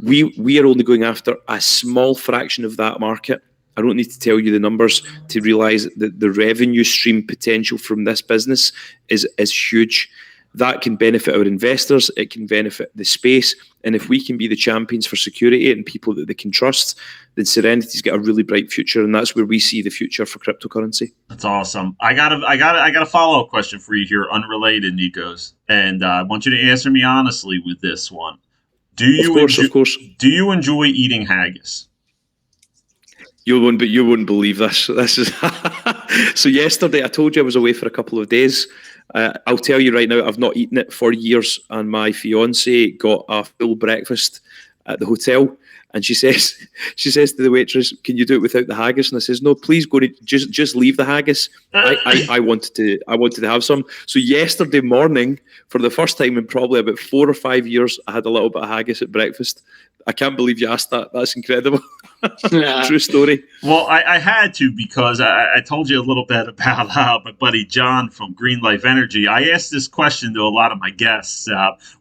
We are only going after a small fraction of that market. I don't need to tell you the numbers to realize that the revenue stream potential from this business is huge. That can benefit our investors, it can benefit the space, and if we can be the champions for security and people that they can trust, then Serenity's got a really bright future, and that's where we see the future for cryptocurrency. That's awesome. I got a follow-up question for you here, unrelated, Nikos, and I want you to answer me honestly with this one. Of course. Do you enjoy eating haggis? You wouldn't believe this. This is so. Yesterday, I told you I was away for a couple of days. I'll tell you right now, I've not eaten it for years, and my fiance got a full breakfast at the hotel, and she says to the waitress, "Can you do it without the haggis?" And I says, "No, please go to just leave the haggis." I wanted to have some. So yesterday morning, for the first time in probably about 4 or 5 years, I had a little bit of haggis at breakfast. I can't believe you asked that. That's incredible. Yeah. True story. Well, I had to because I told you a little bit about my buddy John from Green Life Energy. I asked this question to a lot of my guests.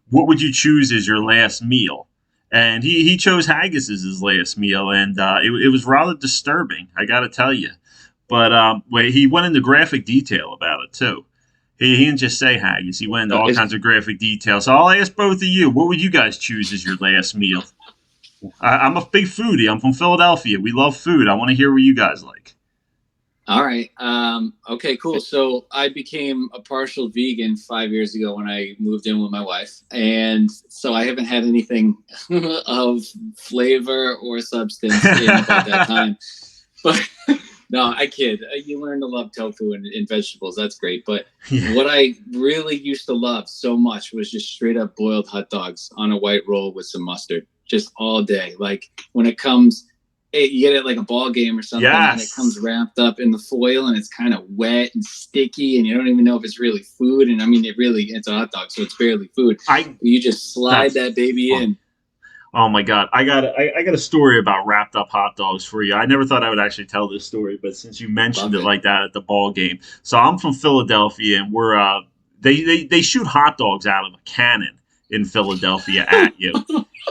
What would you choose as your last meal? And he chose haggis as his last meal, and it was rather disturbing, I got to tell you. But he went into graphic detail about it, too. He didn't just say haggis. He went into all kinds of graphic detail. So I'll ask both of you, what would you guys choose as your last meal? I'm a big foodie. I'm from Philadelphia. We love food. I want to hear what you guys like. All right. Okay, cool. So I became a partial vegan 5 years ago when I moved in with my wife. And so I haven't had anything of flavor or substance in about that time. But no, I kid. You learn to love tofu and vegetables. That's great. But what I really used to love so much was just straight up boiled hot dogs on a white roll with some mustard. Just all day. Like when it comes, you get it like a ball game or something, and it comes wrapped up in the foil and it's kind of wet and sticky and you don't even know if it's really food. And I mean, it's a hot dog, so it's barely food. You just slide that baby in. Oh my God. I got a story about wrapped up hot dogs for you. I never thought I would actually tell this story, but since you mentioned it like that at the ball game. So I'm from Philadelphia, and we're they shoot hot dogs out of a cannon in Philadelphia at you.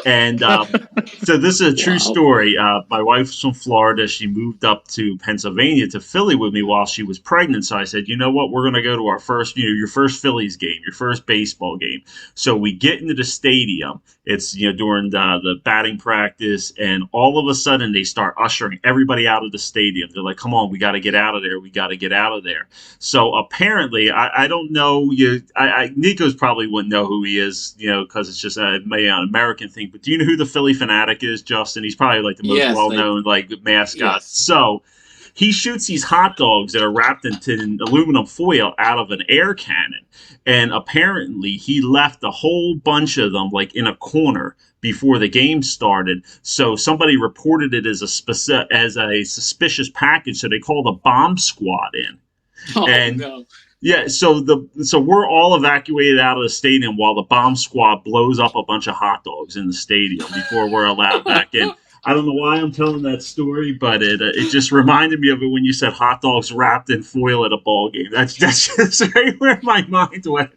And so this is a true story. My wife's from Florida. She moved up to Pennsylvania to Philly with me while she was pregnant. So I said, you know what? We're going to go to our first, your first Phillies game, your first baseball game. So we get into the stadium. It's, during the batting practice. And all of a sudden they start ushering everybody out of the stadium. They're like, come on, we got to get out of there. We got to get out of there. So apparently, I don't know. Nikos probably wouldn't know who he is, because it's just an American thing. But do you know who the Philly Fanatic is, Justin? He's probably like the most well-known mascot. Yes. So he shoots these hot dogs that are wrapped in aluminum foil out of an air cannon. And apparently he left a whole bunch of them in a corner before the game started. So somebody reported it as a suspicious package. So they called the bomb squad in. Oh, no. Yeah, so we're all evacuated out of the stadium while the bomb squad blows up a bunch of hot dogs in the stadium before we're allowed back in. I don't know why I'm telling that story, but it just reminded me of it when you said hot dogs wrapped in foil at a ball game. That's just right where my mind went.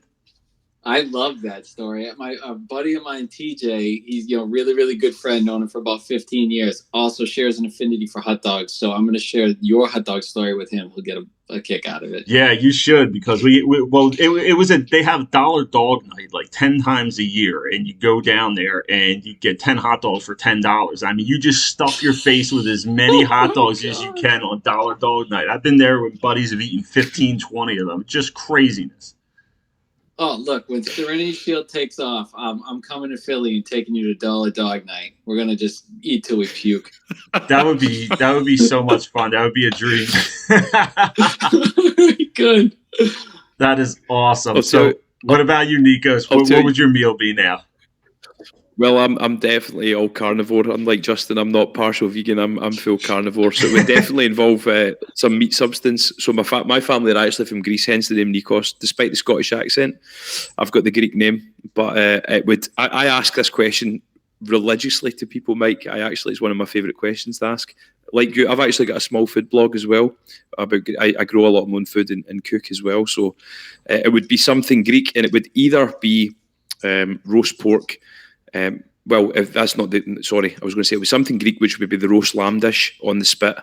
I love that story. A buddy of mine, TJ, he's really really good friend, known him for about 15 years. Also shares an affinity for hot dogs, so I'm going to share your hot dog story with him. He'll get a kick out of it. Yeah, you should because it was they have dollar dog night like 10 times a year, and you go down there and you get 10 hot dogs for $10. I mean, you just stuff your face with as many hot dogs as you can on dollar dog night. I've been there when buddies have eaten 15, 20 of them. Just craziness. Oh, look, when Serenity Shield takes off, I'm coming to Philly and taking you to Dollar Dog Night. We're going to just eat till we puke. That would be so much fun. That would be a dream. Good. That is awesome. So, what about you, Nikos? What would your meal be now? Well, I'm definitely all carnivore. Unlike Justin, I'm not partial vegan. I'm full carnivore. So it would definitely involve some meat substance. So my family are actually from Greece, hence the name Nikos. Despite the Scottish accent, I've got the Greek name. But it would. I ask this question religiously to people, Mike. It's one of my favourite questions to ask. Like you, I've actually got a small food blog as well. I grow a lot of my own food and cook as well. So it would be something Greek, and it would either be roast pork. Well, if that's not sorry, I was going to say it was something Greek, which would be the roast lamb dish on the spit.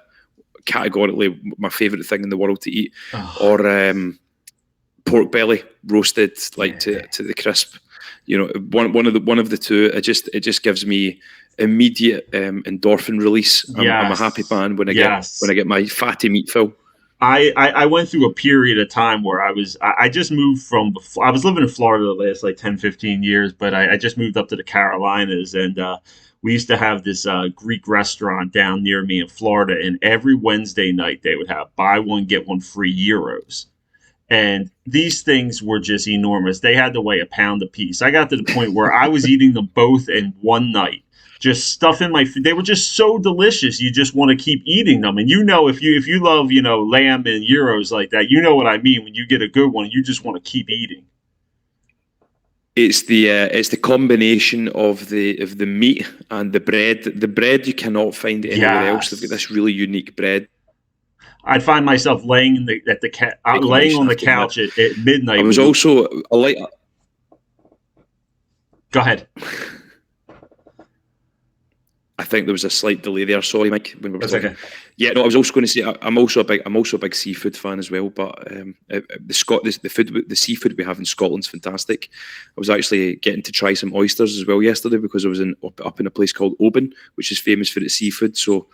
Categorically, my favourite thing in the world to eat, or pork belly roasted like to the crisp. One of the two. It just gives me immediate endorphin release. I'm a happy man when I get my fatty meat fill. I went through a period of time where I just moved I was living in Florida the last like 10, 15 years, but I just moved up to the Carolinas, and we used to have this Greek restaurant down near me in Florida, and every Wednesday night they would have buy one, get one free gyros. And these things were just enormous. They had to weigh a pound a piece. I got to the point where I was eating them both in one night. Just stuff in my food. They were just so delicious. You just want to keep eating them. And if you love, lamb and gyros like that, you know what I mean. When you get a good one, you just want to keep eating. It's the combination of the meat and the bread. The bread you cannot find anywhere else. They've got this really unique bread. I'd find myself laying on the couch at midnight. I was also a light. Go ahead. I think there was a slight delay there. Sorry, Mike. When we were That's talking. Okay. Yeah, no, I was also going to say I'm also a big seafood fan as well. But the seafood we have in Scotland's fantastic. I was actually getting to try some oysters as well yesterday because I was up in a place called Oban, which is famous for its seafood. So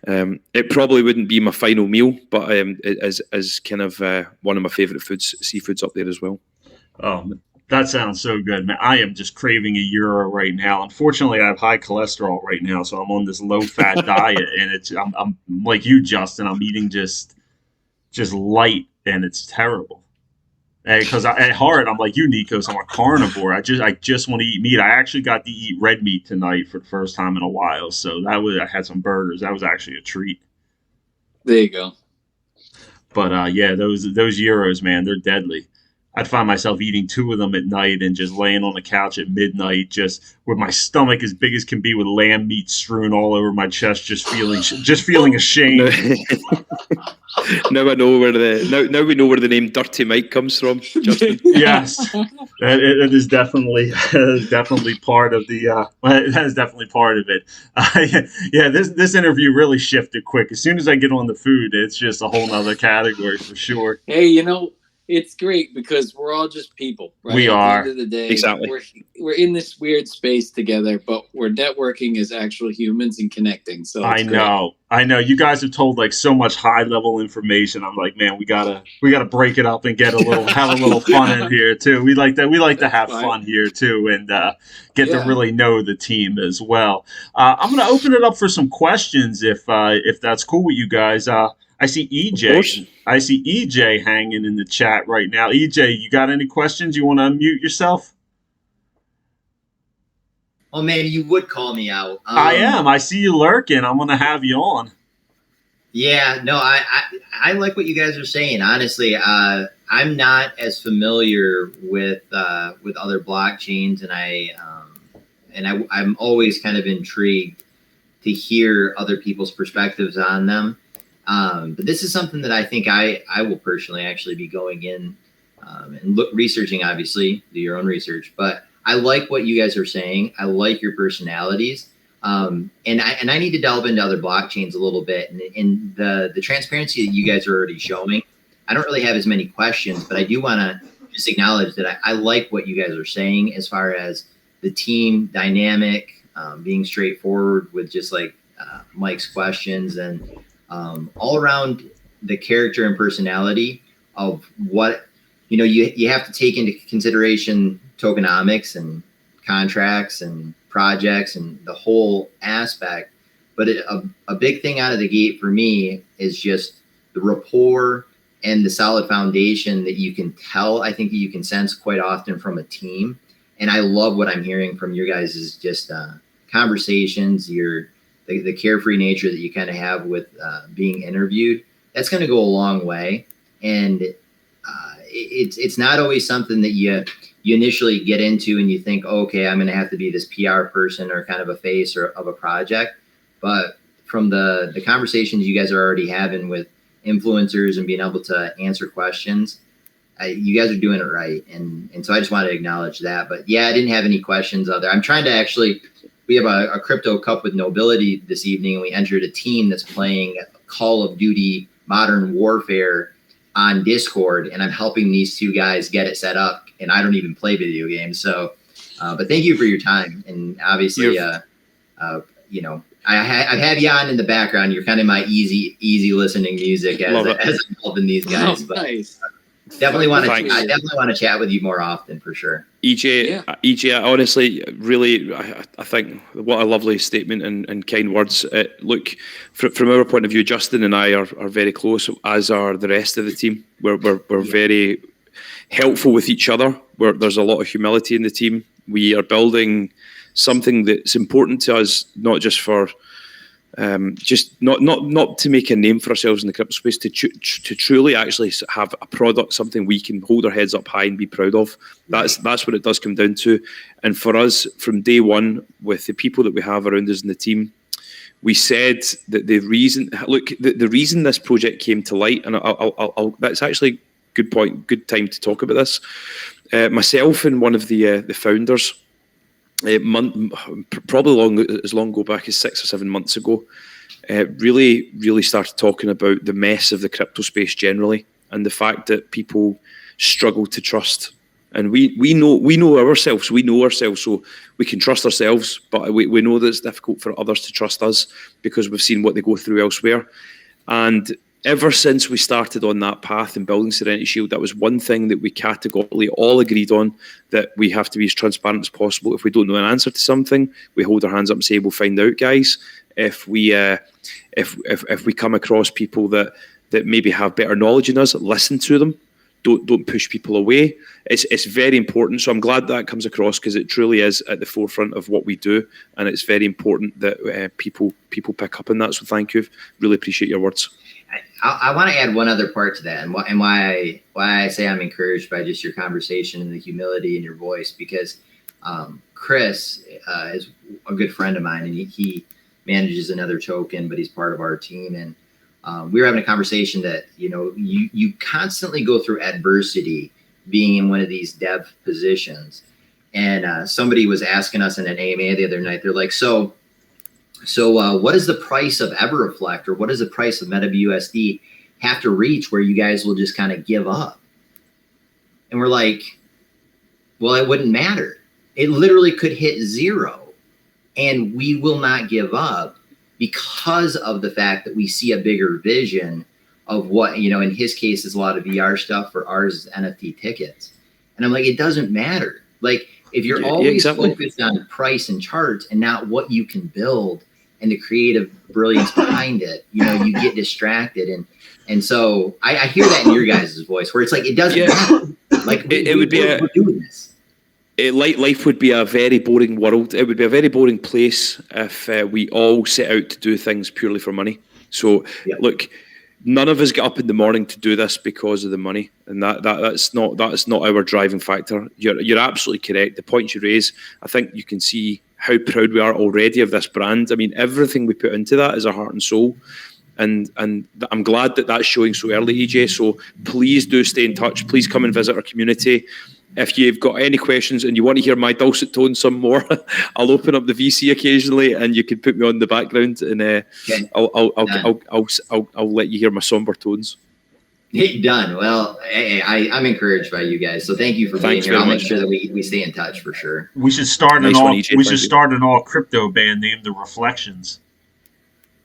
it probably wouldn't be my final meal, but it is kind of one of my favourite seafoods up there as well. Oh, that sounds so good, man. I am just craving a gyro right now. Unfortunately, I have high cholesterol right now, so I'm on this low-fat diet, and I'm like you, Justin. I'm eating just light, and it's terrible. Because at heart, I'm like you, Nikos. I'm a carnivore. I just want to eat meat. I actually got to eat red meat tonight for the first time in a while. So I had some burgers. That was actually a treat. There you go. But yeah, those gyros, man, they're deadly. I'd find myself eating 2 of them at night and just laying on the couch at midnight, just with my stomach as big as can be, with lamb meat strewn all over my chest, just feeling ashamed. Now I know now we know where the name Dirty Mike comes from, Justin. Yes, it is definitely part of the. That is definitely part of it. Yeah, this interview really shifted quick. As soon as I get on the food, it's just a whole nother category for sure. Hey, it's great because we're all just people, right? We are. At the end of the day, exactly. We're in this weird space together, but we're networking as actual humans and connecting. So I know. You guys have told like so much high level information. I'm like, man, we gotta break it up and have a little fun in here too. We like that. We like to have fun here too, and get to really know the team as well. I'm gonna open it up for some questions if that's cool with you guys. I see EJ hanging in the chat right now. EJ, you got any questions? You want to unmute yourself? Oh, maybe you would call me out. I am. I see you lurking. I'm going to have you on. Yeah, no, I like what you guys are saying. Honestly, I'm not as familiar with other blockchains, and I'm always kind of intrigued to hear other people's perspectives on them. But this is something that I think I will personally actually be going in and researching, obviously, do your own research. But I like what you guys are saying. I like your personalities. And I need to delve into other blockchains a little bit. And the transparency that you guys are already showing, I don't really have as many questions, but I do want to just acknowledge that I like what you guys are saying as far as the team dynamic, being straightforward with just like Mike's questions, and all around the character and personality of what, you have to take into consideration tokenomics and contracts and projects and the whole aspect. But a big thing out of the gate for me is just the rapport and the solid foundation that you can tell, I think that you can sense quite often from a team. And I love what I'm hearing from your guys is just conversations, the carefree nature that you kind of have with being interviewed. That's going to go a long way. And it's not always something that you initially get into and you think, okay, I'm going to have to be this PR person or kind of a face or of a project. But from the conversations you guys are already having with influencers and being able to answer questions, you guys are doing it right. And so I just wanted to acknowledge that. But yeah, I didn't have any questions other. I'm trying to actually, we have a crypto cup with nobility this evening, and we entered a team that's playing Call of Duty Modern Warfare on Discord, and I'm helping these two guys get it set up, and I don't even play video games. So, but thank you for your time. And obviously, I have you on in the background. You're kind of my easy listening music as I'm helping these guys. Oh, but nice. Definitely want to. I definitely want to chat with you more often for sure. EJ, honestly, really, I think what a lovely statement and kind words. Look, from our point of view, Justin and I are very close, as are the rest of the team. We're very helpful with each other. There's a lot of humility in the team. We are building something that's important to us, not just for. Just not to make a name for ourselves in the crypto space, to truly actually have a product, something we can hold our heads up high and be proud of. That's what it does come down to. And for us, from day one, with the people that we have around us in the team, we said that the reason this project came to light, and that's actually a good point, good time to talk about this. Myself and one of the founders, probably as long ago back as 6 or 7 months ago, really started talking about the mess of the crypto space generally, and the fact that people struggle to trust. And we know ourselves, so we can trust ourselves, but we know that it's difficult for others to trust us because we've seen what they go through elsewhere. And ever since we started on that path in building Serenity Shield, that was one thing that we categorically all agreed on, that we have to be as transparent as possible. If we don't know an answer to something, we hold our hands up and say, we'll find out, guys. If we come across people that maybe have better knowledge than us, listen to them. Don't push people away. It's very important. So I'm glad that comes across, because it truly is at the forefront of what we do, and it's very important that people pick up on that. So thank you. Really appreciate your words. I want to add one other part to that, and why I say I'm encouraged by just your conversation and the humility in your voice, because Chris is a good friend of mine, and he manages another token, but he's part of our team. And we were having a conversation that, you constantly go through adversity being in one of these dev positions. And somebody was asking us in an AMA the other night, they're like, so what is the price of Everreflect, or what does the price of MetaBUSD have to reach where you guys will just kind of give up? And we're like, well, it wouldn't matter. It literally could hit zero, and we will not give up, because of the fact that we see a bigger vision of what, in his case is a lot of VR stuff, for ours is NFT tickets. And I'm like, it doesn't matter. Like, if you're always focused on price and charts and not what you can build and the creative brilliance behind it, you get distracted. And so I hear that in your guys' voice, where it's like, it doesn't matter. Like, we're doing this. Life would be a very boring world. It would be a very boring place if we all set out to do things purely for money. So, Look, none of us get up in the morning to do this because of the money, and that's not our driving factor. You're absolutely correct. The points you raise, I think you can see how proud we are already of this brand. I mean, everything we put into that is our heart and soul. and I'm glad that that's showing so early, EJ. So please do stay in touch. Please come and visit our community. If you've got any questions and you want to hear my dulcet tones some more, I'll open up the VC occasionally, and you can put me on the background, and I'll let you hear my somber tones. Done. Well, I'm encouraged by you guys, so thank you for being here. I'll make sure that we stay in touch for sure. We should start start an all crypto band named the Reflections.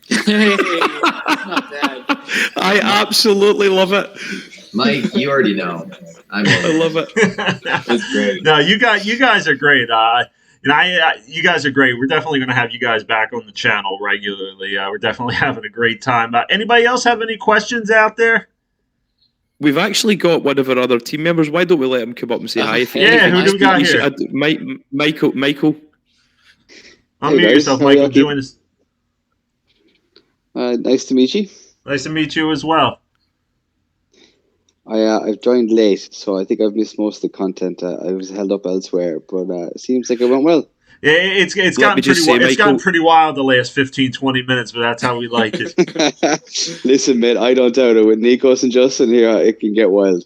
Hey, not bad. I absolutely love it. Mike, you already know. I love it. That's great. No, you guys are great. You guys are great. We're definitely going to have you guys back on the channel regularly. We're definitely having a great time. Anybody else have any questions out there? We've actually got one of our other team members. Why don't we let him come up and say hi? Who do we got here? Michael. Unmute yourself, Michael. Join us. Nice to meet you. Nice to meet you as well. I've joined late, so I think I've missed most of the content. I was held up elsewhere, but it seems like it went well. Yeah, it's gotten pretty wild the last 15, 20 minutes, but that's how we like it. Listen, mate, I don't doubt it. With Nikos and Justin here, it can get wild.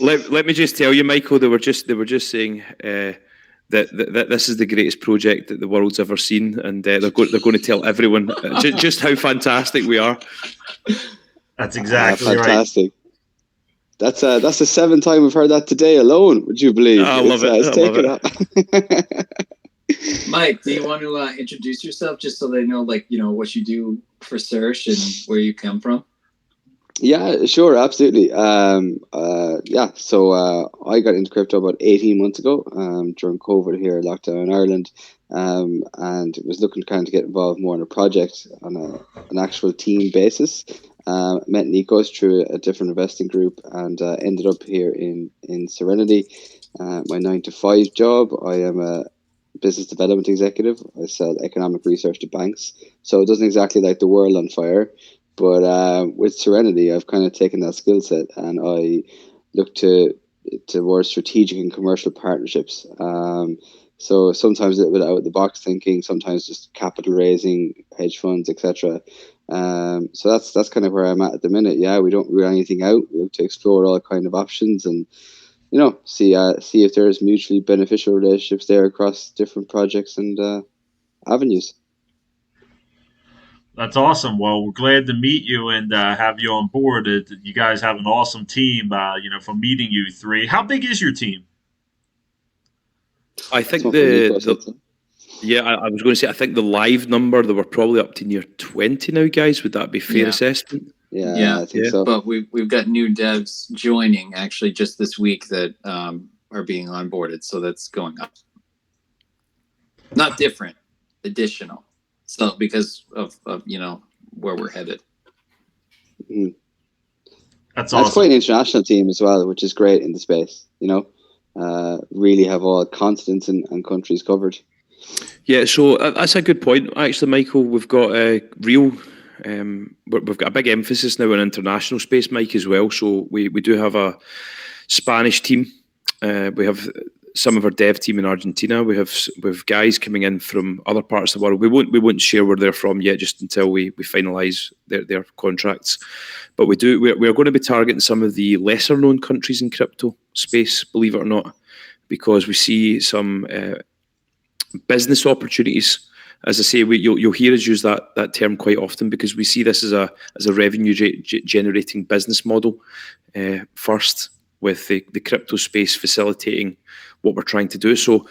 Let me just tell you, Michael, they were just saying that this is the greatest project that the world's ever seen, and they're going to tell everyone just how fantastic we are. That's exactly fantastic. Right. That's the seventh time we've heard that today alone. Would you believe? I love it. Mike, do you want to introduce yourself just so they know, what you do for Search and where you come from? Yeah, sure, absolutely. So I got into crypto about 18 months ago during COVID here, lockdown in Ireland, and was looking kind of to get involved more in a project on an actual team basis. Met Nikos through a different investing group, and ended up here in Serenity. My 9-to-5 job, I am a business development executive. I sell economic research to banks, so it doesn't exactly light the world on fire. But with Serenity, I've kind of taken that skill set, and I look towards strategic and commercial partnerships. So sometimes a little bit out of the box thinking, sometimes just capital raising, hedge funds, etc. So that's kind of where I'm at the minute. Yeah, we don't rule anything out. We look to explore all kind of options, and see if there's mutually beneficial relationships there across different projects and avenues. That's awesome. Well, we're glad to meet you and have you on board. You guys have an awesome team. From meeting you three. How big is your team? I think I was going to say, I think the live number, they were probably up to near 20 now, guys. Would that be fair assessment? Yeah, I think so. But we've got new devs joining actually just this week that are being onboarded, so that's going up. Not different, additional. So because of where we're headed. Mm. That's awesome. That's quite an international team as well, which is great in the space. Really have all continents and countries covered. Yeah, so that's a good point. Actually, Michael, we've got a we've got a big emphasis now on international space, Mike, as well. So we do have a Spanish team. We have some of our dev team in Argentina. We have guys coming in from other parts of the world. We won't share where they're from yet, just until we finalise their contracts. But we're going to be targeting some of the lesser known countries in crypto space, believe it or not, because we see some business opportunities. As I say, you'll hear us use that term quite often, because we see this as a revenue generating business model first, with the crypto space facilitating what we're trying to do. So,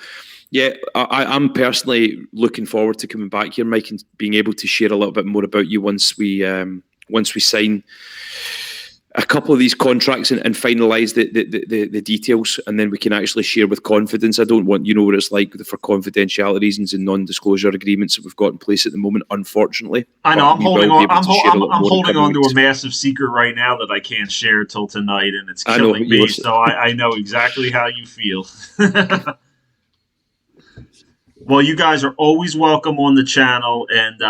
yeah, I'm personally looking forward to coming back here, Mike, and being able to share a little bit more about you once we sign a couple of these contracts and finalise the details, and then we can actually share with confidence. I don't want, what it's like for confidentiality reasons and non-disclosure agreements that we've got in place at the moment, unfortunately. I know, I'm holding on to a massive secret right now that I can't share till tonight, and it's killing me, so I know exactly how you feel. Well, you guys are always welcome on the channel, and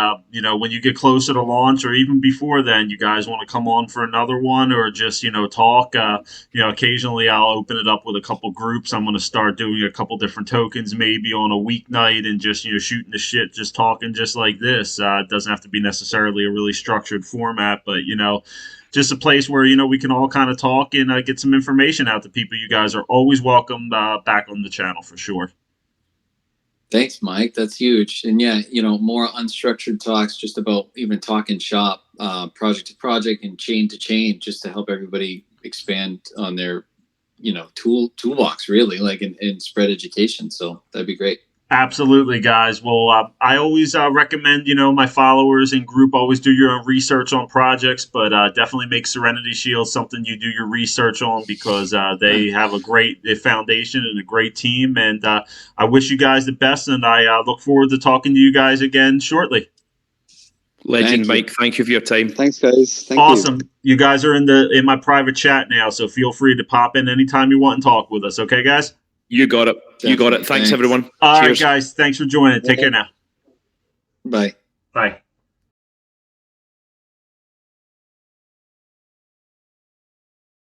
when you get closer to launch, or even before then, you guys want to come on for another one, or just talk. Occasionally I'll open it up with a couple groups. I'm going to start doing a couple different tokens, maybe on a weeknight, and just shooting the shit, just talking, just like this. It doesn't have to be necessarily a really structured format, but just a place where we can all kind of talk and get some information out to people. You guys are always welcome back on the channel for sure. Thanks, Mike. That's huge. And yeah, more unstructured talks just about even talking shop, project to project and chain to chain, just to help everybody expand on their, toolbox really, and spread education. So that'd be great. Absolutely, guys. Well, I always recommend, my followers and group always do your own research on projects, but definitely make Serenity Shield something you do your research on, because they have a great foundation and a great team. And I wish you guys the best, and I look forward to talking to you guys again shortly. Legend, Mike. Thank you for your time. Thanks, guys. Thank awesome. You guys are in my private chat now, so feel free to pop in anytime you want and talk with us. Okay, guys? You got it. You got it. Thanks, everyone. All Cheers. right, guys. Thanks for joining. Take care now. Bye. Bye.